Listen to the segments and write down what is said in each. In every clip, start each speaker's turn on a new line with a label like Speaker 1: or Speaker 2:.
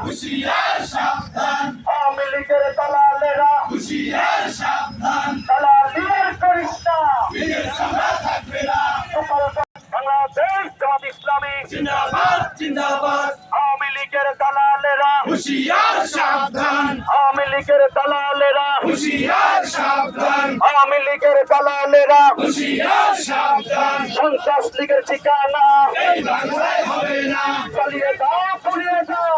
Speaker 1: হুঁশিয়ার সাবধান,
Speaker 2: আওয়ামী লীগের দালালেরা
Speaker 1: হুঁশিয়ার সাবধান,
Speaker 2: দালালিয়ার করিস না,
Speaker 1: বীরের চামড়া থাকবে না।
Speaker 2: বাংলাদেশ জামাত ইসলামী
Speaker 1: জিন্দাবাদ জিন্দাবাদ,
Speaker 2: আওয়ামী লীগের দালালেরা
Speaker 1: হুঁশিয়ার সাবধান,
Speaker 2: আওয়ামী লীগের দালালেরা
Speaker 1: হুঁশিয়ার সাবধান,
Speaker 2: আওয়ামী লীগের দালালেরা
Speaker 1: হুঁশিয়ার সাবধান,
Speaker 2: সন্ত্রাস লীগের ঠিকানা
Speaker 1: এই বাংলায় হবে না।
Speaker 2: চালিয়ে দাও পুড়িয়ে দাও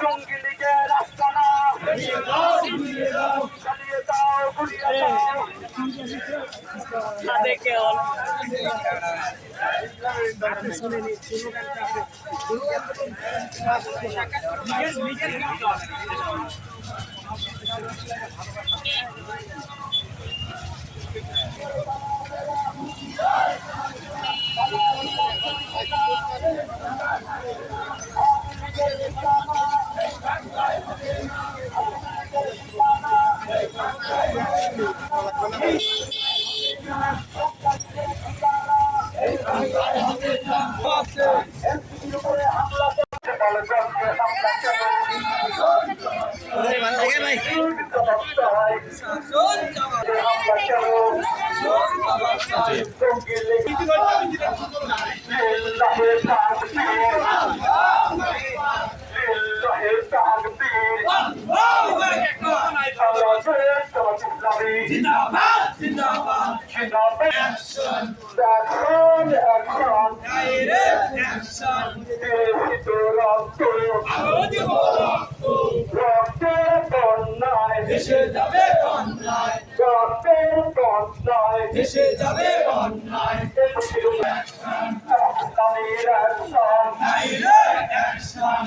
Speaker 2: জঙ্গি লীগের আস্তানা
Speaker 1: চালিয়ে দাও, ঘুরিয়ে দাও,
Speaker 2: চালিয়ে দাও পুড়িয়ে দাও
Speaker 1: জিন্দাবাদ জিন্দাবাদ, অ্যাকশন, ডাইরেক্ট অ্যাকশন, আরো দেব রক্ত, দেশে যাবে অন্যায়, দেশে যাবে অন্যায়, ডাইরেক্ট অ্যাকশন, ডাইরেক্ট অ্যাকশন,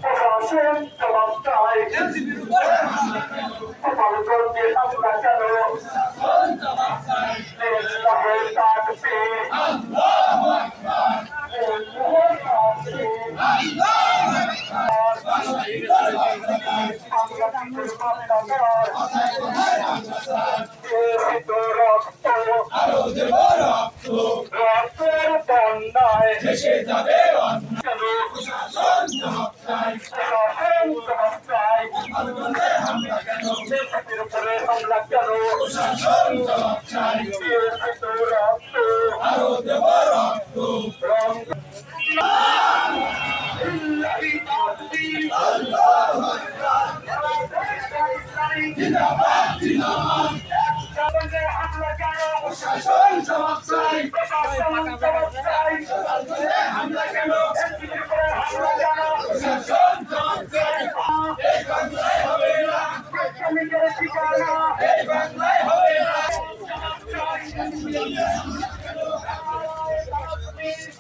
Speaker 1: প্রশাসন জবাব চাই, এনসিপির উপরে হামলা কেন, প্রশাসন জবাব চাই, আল্লাহু আকবার, আরো দেব রক্ত, দেশে যাবে অন্যায়, প্রশাসন জবাব চাই, গোপালগঞ্জে হামলা কেন, প্রশাসন জবাব চাই, আরো দেব রক্ত, জিন্দাবাদ জিন্দাবাদ, প্রশাসন জবাব চাই, গোপালগঞ্জে হামলা কেন, প্রশাসন জবাব চাই, এই বাংলায় হবে না, এই বাংলায় হবে না,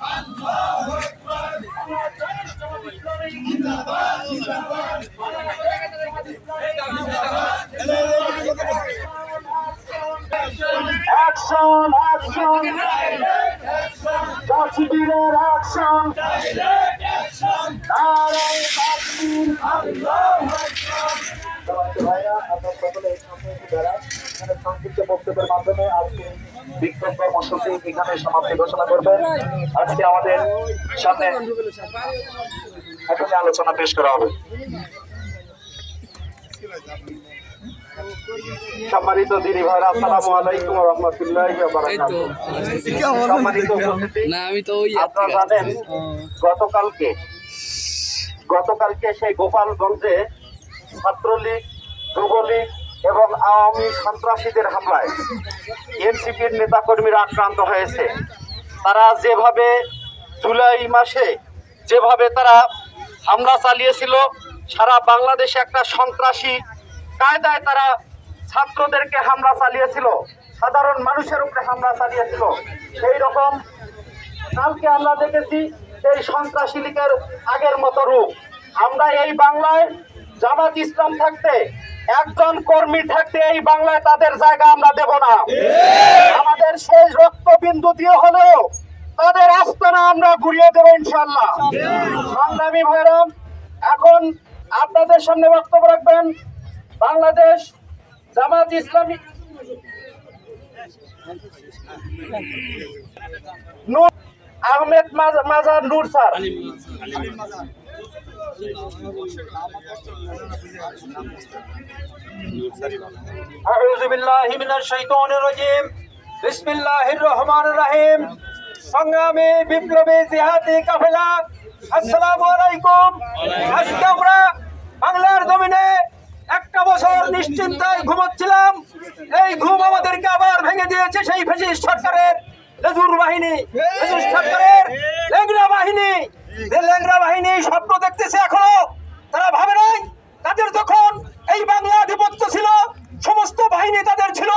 Speaker 1: আল্লাহু আকবার, জিন্দাবাদ জিন্দাবাদ,
Speaker 2: অ্যাকশন অ্যাকশন কাশ্মীরের action
Speaker 1: direct action,
Speaker 2: Narayan Kashmir
Speaker 1: আল্লাহু আকবার,
Speaker 2: ভাইরা আপনার সকলে এই সামনে যারা এখানে সংক্ষিপ্ত বক্তব্যের মাধ্যমে আজকে বিক্ষোভ কর্মসূচি এখানে সমাপ্তি ঘোষণা করবেন। আজকে আমাদের সামনে এখনই আলোচনা পেশ করা হবে। সম্মানিত দিনী ভাইরা, আসসালামু আলাইকুম ওয়া রাহমাতুল্লাহি ওয়া বারাকাতুহু। সম্মানিত উপস্থিতি, আপনারা জানেন গতকালকে সেই গোপালগঞ্জে ছাত্রলীগ, যুবলীগ এবং আওয়ামী সন্ত্রাসীদের হামলায় এনসিপির নেতাকর্মীরা আক্রান্ত হয়েছে। তারা যেভাবে জুলাই মাসে যেভাবে তারা হামলা চালিয়েছিল, সারা বাংলাদেশে একটা সন্ত্রাসী কায়দায় তারা ছাত্রদেরকে হামলা চালিয়েছিল, সাধারণ মানুষের উপরে হামলা চালিয়েছিল। সেই রকম কালকে আমরা দেখেছি এই সন্ত্রাসী লীগের আগের মতো রূপ। আমরা এই বাংলায় জামাত ইসলাম থাকতে, একজন কর্মী থাকতে এই বাংলায় তাদের জায়গা আমরা দেব না। আমাদের শেষ রক্তবিন্দু দিয়ে হলেও তাদের আস্তানা আমরা ঘুরিয়ে দেব ইনশাআল্লাহ। সংগ্রামী ভাইরাম, এখন আপনাদের সামনে বক্তব্য রাখবেন বাংলাদেশ জামাত ইসলামী নূর আহমেদ মাজার নূর স্যার।
Speaker 3: আউযু বিল্লাহি মিনাশ শাইতানির রাজীম। বিসমিল্লাহির রহমানির রহিম। সংগ্রামী বিপ্লবী জিহাদি কাফেলা, আসসালামু আলাইকুম। আজকে আমরা বাংলার জমিনে একটা বছর নিশ্চিন্তায় ঘুমাচ্ছিলাম, এই ঘুম আমাদেরকে আবার ভেঙে দিয়েছে সেই ফ্যাসিস্ট সরকারের লেজুর বাহিনী, ফ্যাসিস্ট সরকারের ল্যাংড়া বাহিনী। যে ল্যাংড়া বাহিনী স্বপ্ন দেখতেছে এখনো, তারা ভাবে নাই তাদের যখন এই বাংলা আধিপত্য ছিল, সমস্ত বাহিনী তাদের ছিল,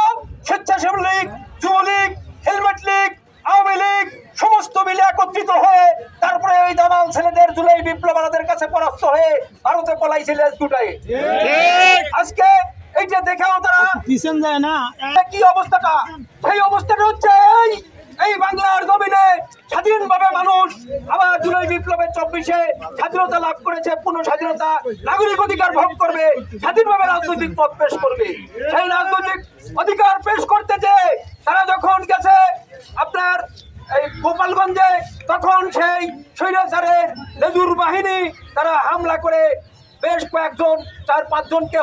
Speaker 3: স্বেচ্ছাসেবী লীগ, যুবলীগ, হেলমেট লীগ, আওয়ামী লীগ সমস্ত মিলে একত্রিত হয়ে তারপরে ওই দামাল ছেলেদের জুলাই বিপ্লবীদের কাছে পরাস্ত হয়ে ভারতে পলাইছে লেজ গুটাই। আজকে এইটা দেখেও তারা
Speaker 1: পিছন যায় না।
Speaker 3: কি অবস্থাটা, সেই অবস্থাটা হচ্ছে এই বাংলার জমিনে স্বাধীনভাবে মানুষ আবার জুলাই বিপ্লবের 24-এ স্বাধীনতা লাভ করেছে, পূর্ণ স্বাধীনতা, নাগরিক অধিকার ভোগ করবে, স্বাধীনভাবে রাজনৈতিক পথ পেশ করবে। সেই রাজনৈতিক অধিকার পেশ করতে যে তারা যখন গেছে আপনার এই গোপালগঞ্জে, তখন সেই স্বৈরাচারের লেজুর বাহিনী তারা হামলা করে বেশ কয়েকজন 4-5 জনকে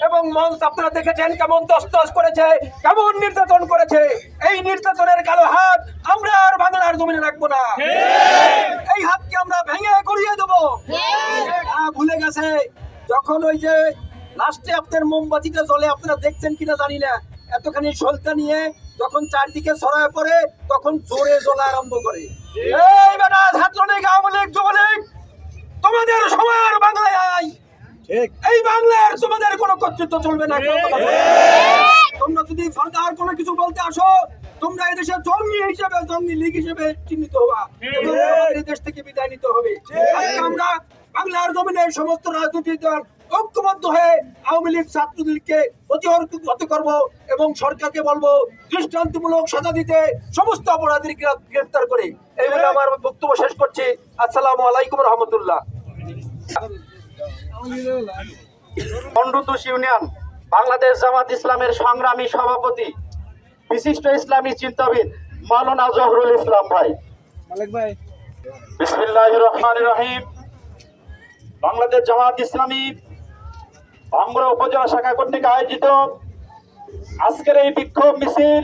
Speaker 3: এবং মঞ্চ আপনারা দেখেছেন কেমন তছতছ করেছে, কেমন নির্যাতন করেছে। এই নির্যাতনের কালো হাত আমরা আর বাংলার জমিনে রাখবো না। এই হাতকে আমরা ভেঙে গড়িয়ে দেবো। ভুলে গেছে যখন ওই যে লাস্টে আপনার মোমবাতিটা জ্বলে, আপনারা দেখছেন কিনা জানি না, এতখানি সলতা নিয়ে যখন চারদিকে ছড়ায় পড়ে তখন জোরে জ্বলা আরম্ভ করে। এই বেটা ছাত্রলীগ, আওয়ামী লীগ, যুবলীগ, তোমাদের সময় আর বাংলায় আয়। এই বাংলার তোমাদের কোনো কর্তৃত্ব চলবে না। তোমরা যদি সরকার কোনো কিছু বলতে আসো, তোমরা এদেশে জঙ্গি হিসেবে, জঙ্গি লীগ হিসেবে চিহ্নিত হবা, এই দেশ থেকে বিদায় নিতে হবে। আজকে আমরা বাংলার জমিনে সমস্ত রাজনৈতিক দল ঐক্যবদ্ধ হয়ে আওয়ামী লীগ, ছাত্রলীগকে প্রতিহত করব এবং সরকারকে বলবো দৃষ্টান্তমূলক সাজা দিতে, সমস্ত অপরাধীর গ্রেফতার করে। এই বলে আমার বক্তব্য শেষ করছি। আসসালামু আলাইকুম রহমতুল্লাহ।
Speaker 2: মন্ডুতুষ ইউনিয়ন বাংলাদেশ জামাত ইসলামের সংগ্রামী সভাপতি, বিশিষ্ট ইসলামী চিন্তাবিদ মাওলানা জহুরুল ইসলাম ভাই। বিসমিল্লাহির রহমানির রহিম। বাংলাদেশ জামাত ইসলামী ভাঙ্গুড়া উপজেলা শাখা কর্তৃক আয়োজিত আজকের এই বিক্ষোভ মিছিল,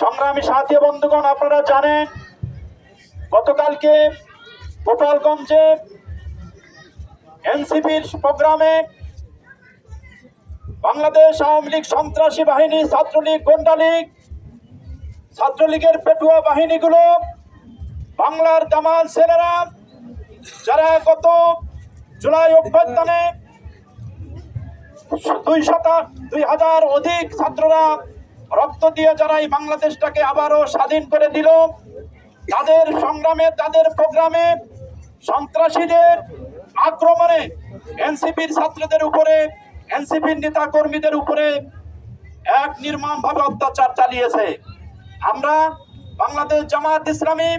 Speaker 2: সংগ্রামী সাথী বন্ধুগণ, আপনারা জানেন গতকালকে গোপালগঞ্জে এনসিপির প্রোগ্রামে বাংলাদেশ আওয়ামী লীগ সন্ত্রাসী বাহিনী, ছাত্রলীগ, গুন্ডা লীগ, ছাত্রলীগের পেটুয়া বাহিনীগুলো, বাংলার দামাল ছেলেরা যারা গত জুলাই অভ্যুত্থানে 2,000 অধিক ছাত্ররা রক্ত দিয়ে যারা এই বাংলাদেশটাকে আবারও স্বাধীন করে দিল, তাদের সংগ্রামে, তাদের প্রোগ্রামে সন্ত্রাসীদের আক্রমণে এনসিপির ছাত্রদের উপরে, এনসিপির নেতা কর্মীদের উপরে এক নির্মমভাবে অত্যাচার চালিয়েছে। আমরা বাংলাদেশ জামাত ইসলামী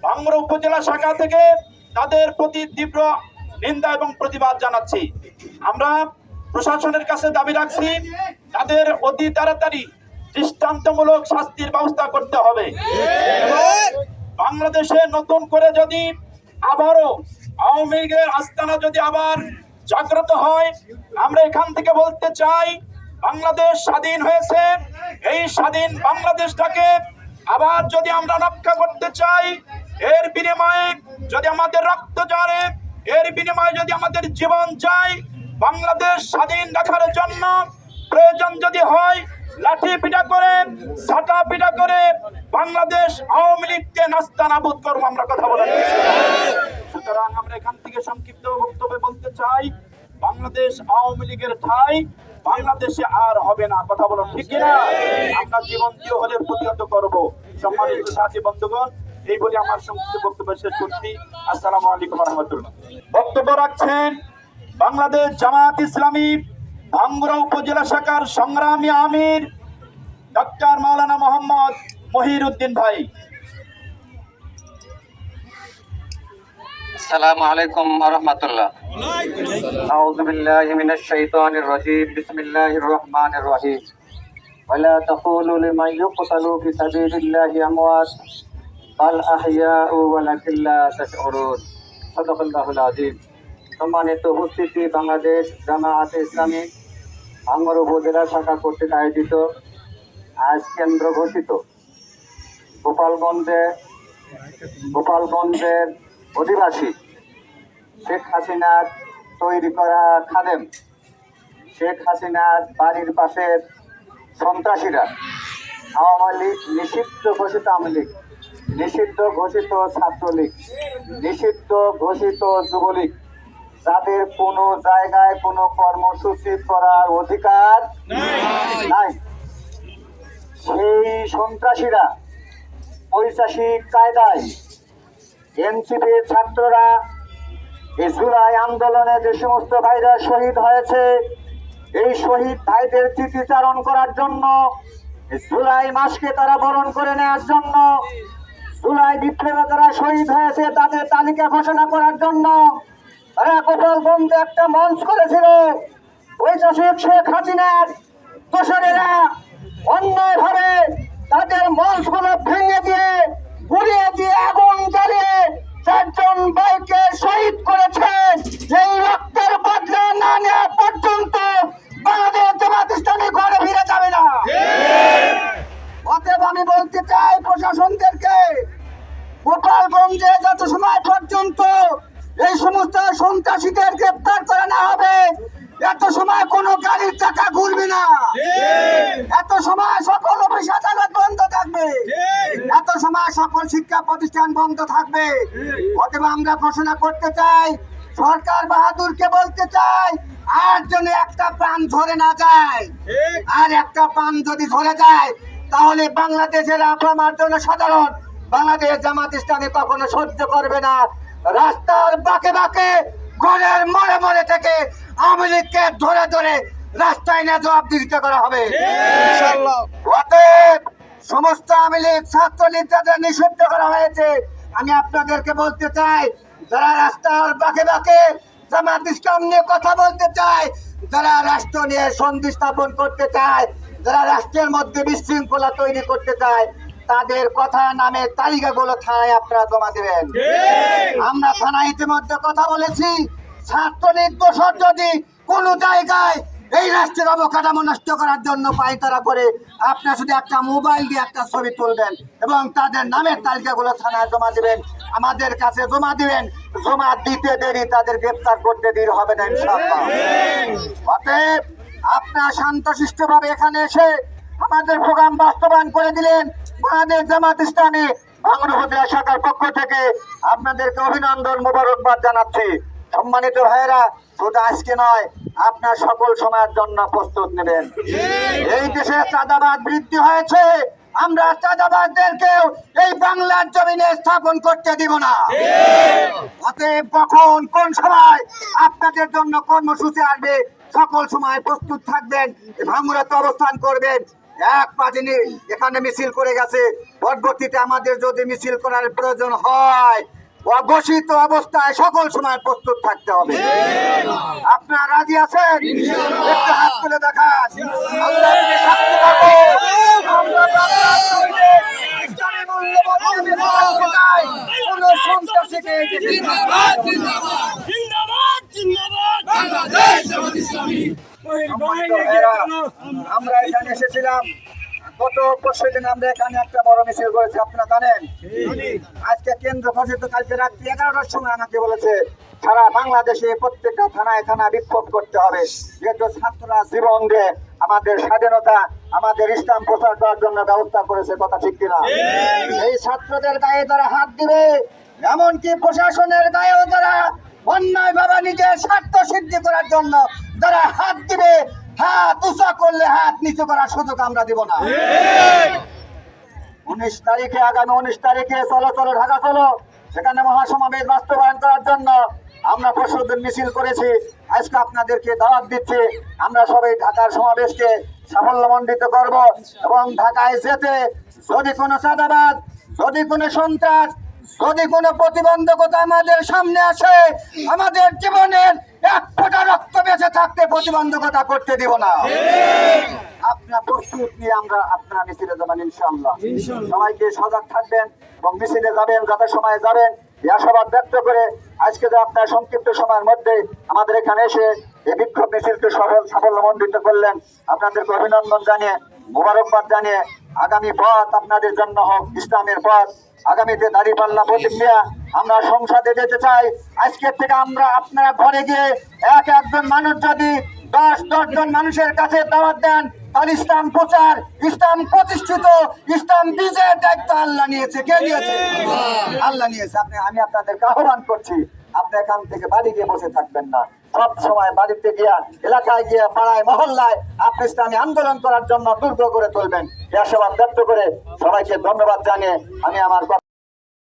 Speaker 2: ভাঙ্গুড়া উপজেলা শাখা থেকে তাদের প্রতি তীব্র নিন্দা এবং প্রতিবাদ জানাচ্ছি। আমরা প্রশাসনের কাছে দাবি রাখছি, তাদের অতি তাড়াতাড়ি দৃষ্টান্তমূলক শাস্তির ব্যবস্থা করতে হবে। বাংলাদেশে নতুন করে যদি আবারও আওয়ামী লীগের আস্তানা যদি আবার জাগ্রত হয়, আমরা এখান থেকে বলতে চাই, বাংলাদেশ স্বাধীন হয়েছে, এই স্বাধীন বাংলাদেশটাকে আবার যদি আমরা রক্ষা করতে চাই, এর বিনিময়ে যদি আমাদের রক্ত ঝরে, এর বিনিময়ে যদি আমাদের জীবন যায়, বাংলাদেশ স্বাধীন রাখার জন্য প্রয়োজন যদি হয় লাঠি পিটা করে, ছাটা পিটা করে বাংলাদেশ আওয়ামী লীগকে নাস্তানাবুদ করবো, আমরা কথা বলে। সুতরাং আমরা এখান থেকে সংক্ষিপ্ত বক্তব্যে বলতে চাই, বাংলাদেশ আওয়ামী লীগের ঠাঁই বাংলাদেশে আর হবে না। কথা বলো ঠিক কিনা? আমরা জীবন দিয়ে হলে প্রতিহত করবো। সম্মানিত সাথী বন্ধুগণ, এই বলে আমার সংক্ষিপ্ত বক্তব্য শেষ করছি। আসসালামু আলাইকুম রহমতুল্লাহ। বক্তব্য রাখছেন বাংলাদেশ জামাত ইসলামী ভাঙ্গুড়া উপজেলা শাখার সংগ্রামী আমির ডক্টর মাওলানা মোহাম্মদ মহিরুদ্দিন ভাই।
Speaker 4: আসসালামু আলাইকুম ওয়া রাহমাতুল্লাহ। আউযু বিল্লাহি মিনাশ শাইতানির রাজীম। বিসমিল্লাহির রহমানির রহিম। ولا تقولوا لمن يقتل في سبيل الله أموات بل أحياء ولكن لا تشعرون صدق الله العظيم সম্মানিত উপস্থিতি বাংলাদেশ জামায়াতে ইসলামী ভাঙ্গর উপজেলা শাখা কর্তৃক আয়োজিত আজ কেন্দ্র ঘোষিত গোপালগঞ্জের অধিবাসী শেখ হাসিনার তৈরি করা খাদেম, শেখ হাসিনার বাড়ির পাশের সন্ত্রাসীরা, আওয়ামী লীগ নিষিদ্ধ ঘোষিত, আওয়ামী লীগ নিষিদ্ধ ঘোষিত, ছাত্রলীগ নিষিদ্ধ ঘোষিত, যুবলীগ, যাদের কোনো জায়গায় কোনো কর্মসূচি করার অধিকার নাই, সেই সন্ত্রাসীরা ঐতিহাসিক কায়দায় এনসিপির ছাত্ররা এই জুলাই আন্দোলনে যে সমস্ত ভাইরা শহীদ হয়েছে, এই শহীদ ভাইদের স্মৃতিচারণ করার জন্য, জুলাই মাসকে তারা বরণ করে নেওয়ার জন্য, জুলাই বিপ্লবে যারা শহীদ হয়েছে তাদের তালিকা ঘোষণা করার জন্য তারা গোপালগঞ্জে একটা মঞ্চ করেছিল। ঐতিহাসিক শেখ হাসিনার দোসরেরা অন্যায়ভাবে তাদের মঞ্চগুলো ভেঙে দিয়ে, উড়িয়ে দিয়ে, আগুন জ্বালিয়ে 4 জন ভাইকে শহীদ করেছে। এই রক্তের বদলা না নেওয়া পর্যন্ত বাংলাদেশ জামায়াত ইসলামী ঘরে ফিরে যাবে না। অতএব আমি বলতে চাই প্রশাসনদেরকে, গোপালগঞ্জে যত সময় পর্যন্ত এই সমস্ত সন্ত্রাসীদের গ্রেপ্তার করা না হবে, এত সময় কোনো গাড়ির চাকা ঘুরবে না, এত সময় সকল অফিস আদালত বন্ধ থাকবে, এত সময় সকল শিক্ষা প্রতিষ্ঠান বন্ধ থাকবে। অতএব আমরা ঘোষণা করতে চাই, সরকার বাহাদুরকে বলতে চাই, আর যেন একটা প্রাণ ঝরে না যায়। আর একটা প্রাণ যদি ঝরে যায় তাহলে বাংলাদেশের আপনার জন্য সাধারণ বাংলাদেশ জামাত ইসলামী কখনো সহ্য করবে না। রাস্তার বাঁকে বাঁকে, ঘরের মোড়ে মোড়ে থেকে আওয়ামী লীগকে ধরে ধরে রাস্তায় নিয়ে জবাবদিহিতা করা হবে। অতএব সমস্ত আওয়ামী লীগ, ছাত্রলীগ যাদের নিষিদ্ধ করা হয়েছে, আমি আপনাদেরকে বলতে চাই, যারা রাস্তার বাঁকে বাঁকে জামাত ইসলাম নিয়ে কথা বলতে চায়, যারা রাষ্ট্র নিয়ে সন্ধি স্থাপন করতে চায়, যারা রাষ্ট্রের মধ্যে বিশৃঙ্খলা তৈরি করতে চায়, তাদের কথা নামে তালিকাগুলো থানায় আপনারা জমা দেবেন। আমরা থানায় ইতিমধ্যে কথা বলেছি, ছাত্রলীগ দোষর যদি কোনো জায়গায় এই রাষ্ট্রের অবকাঠামো নষ্ট করার জন্য পায়তারা করে, আপনারা শুধু একটা মোবাইল দিয়ে একটা ছবি তুলবেন এবং তাদের নামের তালিকাগুলো থানায় জমা দেবেন, আমাদের কাছে জমা দিবেন। জমা দিতে দেরি, তাদের গ্রেপ্তার করতে দেরি হবে না ইনশাআল্লাহ। অতএব আপনারা শান্তশিষ্টভাবে এখানে এসে আমাদের প্রোগ্রাম বাস্তবায়ন করে দিলেন। বাংলাদেশ জামাত ইসলামী ভাঙ্গর উপজেলা শাখার পক্ষ থেকে আপনাদেরকে অভিনন্দন, মোবারকবাদ জানাচ্ছি। সম্মানিত ভাইয়েরা, শুধু আজকে নয়, আপনার সকল সময়ের জন্য প্রস্তুত নেবেন। এই দেশে চাঁদাবাদ বৃদ্ধি হয়েছে, আমরা চাঁদাবাদদেরকেও এই বাংলার জমিনে স্থাপন করতে দিব না। অতএব কখন কোন সময় আপনাদের জন্য কর্মসূচি আসবে, সকল সময় প্রস্তুত থাকবেন, ভাঙ্গুরাতে অবস্থান করবেন। এক পার্টি এখানে মিছিল করে গেছে, পরবর্তীতে আমাদের যদি মিছিল করার প্রয়োজন হয়, অঘোষিত অবস্থায় সকল সময় প্রস্তুত থাকতে হবে। আপনারা রাজি আছেন? একটু হাত তুলে দেখান। আমরা যদি শক্তি পাবো, আমরা বাংলার জমিনে ইসলামী মূল্যবোধ মেনে থাকতে চাই। কোন সন্ত্রাসীকে
Speaker 1: জিন্দাবাদ, জিন্দাবাদ, জিন্দাবাদ, জিন্দাবাদ, বাংলাদেশ জামাত ইসলামী।
Speaker 2: আমরা এখানে এসেছিলাম গত পরশুদিন, আমরা এখানে একটা বড় মিছিল করেছি, আপনারা জানেন। আজকে কেন্দ্র ঘোষিত, কালকে রাত্রি 11টার সময় আমাকে বলেছে সারা বাংলাদেশে প্রত্যেকটা থানায় থানায় বিক্ষোভ করতে হবে, যেহেতু ছাত্ররা জীবন দিয়ে আমাদের স্বাধীনতা, আমাদের ইসলাম প্রচার করার জন্য ব্যবস্থা করেছে। কথা ঠিক কিনা? এই ছাত্রদের গায়ে যারা হাত দিবে, এমনকি প্রশাসনের গায়েও যারা অন্যায় ভাবে নিজের স্বার্থ সিদ্ধি করার জন্য যারা হাত দিবে, হাত উঁচা করলে হাত নিচু করার সুযোগ আমরা দিব না। 19 তারিখে, আগামী 19 তারিখে চলো চলো ঢাকা চলো, সেখানে মহাসমাবেশ বাস্তবায়ন করার জন্য আমরা পরশুদিন মিছিল করেছি। আজকে আপনাদেরকে দাওয়াত দিচ্ছি, আমরা সবাই ঢাকার সমাবেশকে সাফল্যমণ্ডিত করব এবং ঢাকায় যেতে যদি কোনো চাঁদাবাদ, যদি কোনো সন্ত্রাস,
Speaker 4: যদি কোনো প্রতিবন্ধকতা আমাদের সামনে আসে, আমাদের জীবনের এক ফোঁটা রক্ত বেঁচে থাকতে প্রতিবন্ধকতা করতে দিব না। আপনার প্রস্তুত নিয়ে আমরা আপনারা মিছিলে যাবেন ইনশাআল্লাহ। সবাইকে সজাগ থাকবেন এবং মিছিলে যাবেন, যাতে সময় যাবেন এই আশাবাদ ব্যক্ত করে আজকে যে আপনার সংক্ষিপ্ত সময়ের মধ্যে আমাদের এখানে এসে এই বিক্ষোভ মিছিলকে সাফল্যমণ্ডিত করলেন, আপনাদেরকে অভিনন্দন জানিয়ে মোবারকবাদ জানিয়ে আগামী পথ আপনাদের জন্য হোক ইসলামের পথ। আগামীতে দাঁড়িপাল্লা প্রতীক নিয়ে আমরা সংসদে যেতে চাই। আজকের থেকে আমরা আপনারা ঘরে গিয়ে একজন মানুষ যদি 10 জন মানুষের কাছে দাওয়াত দেন, তাহলে ইসলাম প্রচার, ইসলাম প্রতিষ্ঠিত, ইসলাম বিজয়ের দায়িত্ব আল্লাহ নিয়েছে। কে নিয়েছে? আল্লাহ নিয়েছে। আমি আপনাদেরকে আহ্বান করছি, আপনি এখান থেকে বাড়ি গিয়ে বসে থাকবেন না, সব সময় বাড়িতে গিয়া, এলাকায় গিয়ে, পাড়ায় মহল্লায় আপনি ইসলামী আন্দোলন করার জন্য দুর্গ করে তুলবেন। এই আশাবাদ ব্যক্ত করে সবাইকে ধন্যবাদ জানিয়ে আমি আমার কথা